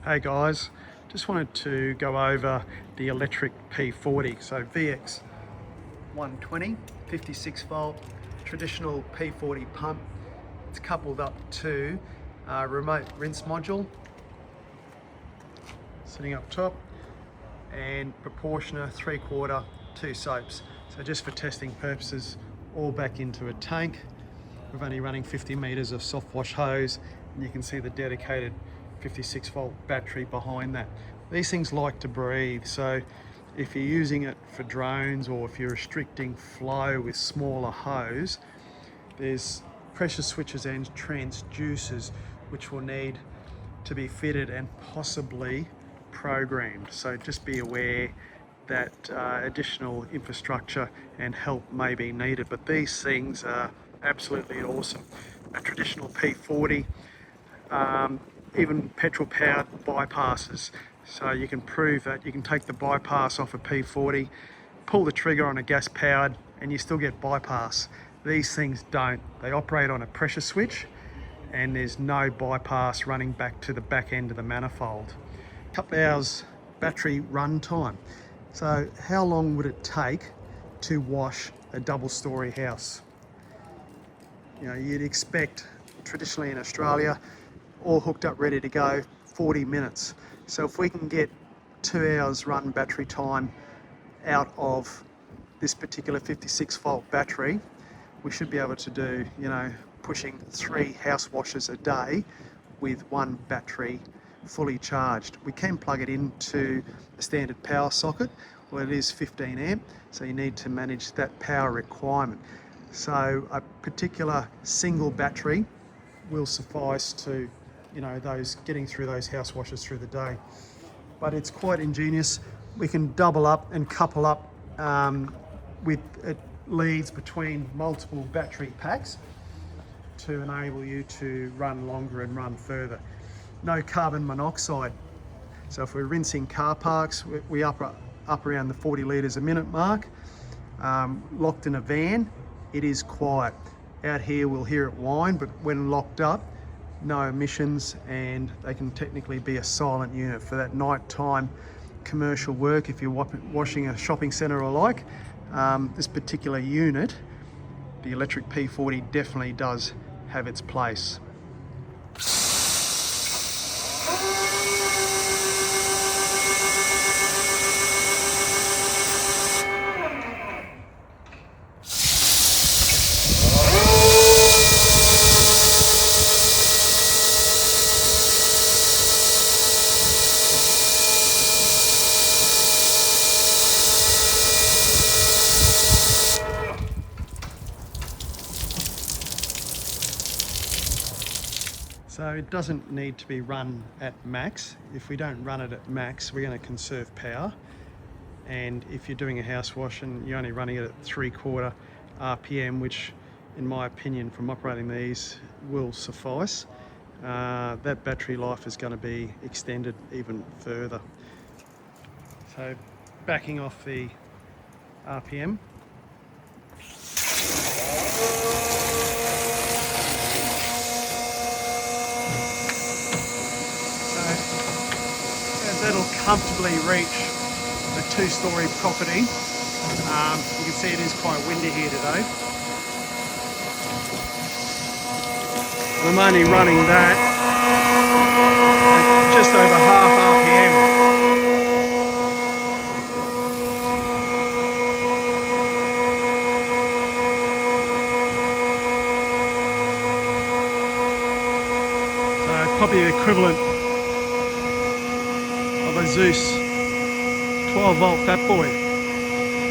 Hey guys, just wanted to go over the electric P40. So VX 120, 56 volt, traditional P40 pump. It's coupled up to a remote rinse module sitting up top and proportioner 3/4 2 soaps. So just for testing purposes, all back into a tank. We're only running 50 meters of SoftWash hose, and you can see the dedicated 56 volt battery behind that. These things like to breathe, so if you're using it for drones or if you're restricting flow with smaller hose, there's pressure switches and transducers which will need to be fitted and possibly programmed. So just be aware that additional infrastructure and help may be needed, but these things are absolutely awesome. A traditional P40, even petrol powered bypasses. So you can prove that you can take the bypass off a P40, pull the trigger on a gas powered, and you still get bypass. These things don't. They operate on a pressure switch and there's no bypass running back to the back end of the manifold. Couple hours battery run time. So how long would it take to wash a double-story house? You know, you'd expect traditionally in Australia, all hooked up, ready to go, 40 minutes. So if we can get 2 hours run battery time out of this particular 56 volt battery, we should be able to do, you know, pushing 3 house washes a day with one battery fully charged. We can plug it into a standard power socket. Well, it is 15 amp, so you need to manage that power requirement. So a particular single battery will suffice to, you know, those getting through those house washes through the day. But it's quite ingenious. We can double up and couple up with leads between multiple battery packs to enable you to run longer and run further. No carbon monoxide. So if we're rinsing car parks, we up around the 40 litres a minute mark. Locked in a van, it is quiet. Out here we'll hear it whine, but when locked up, no emissions, and they can technically be a silent unit for that nighttime commercial work. If you're washing a shopping centre or like, this particular unit, the electric P40, definitely does have its place. So it doesn't need to be run at max. If we don't run it at max, we're going to conserve power. And if you're doing a house wash and you're only running it at 3/4 RPM, which in my opinion from operating these will suffice, that battery life is going to be extended even further. So backing off the RPM. That'll comfortably reach a 2-story property. You can see it is quite windy here today. I'm only running that at just over half RPM. So probably the equivalent of a Zeus 12 volt fat boy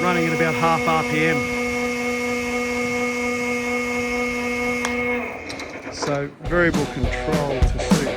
running at about half RPM. So variable control to suit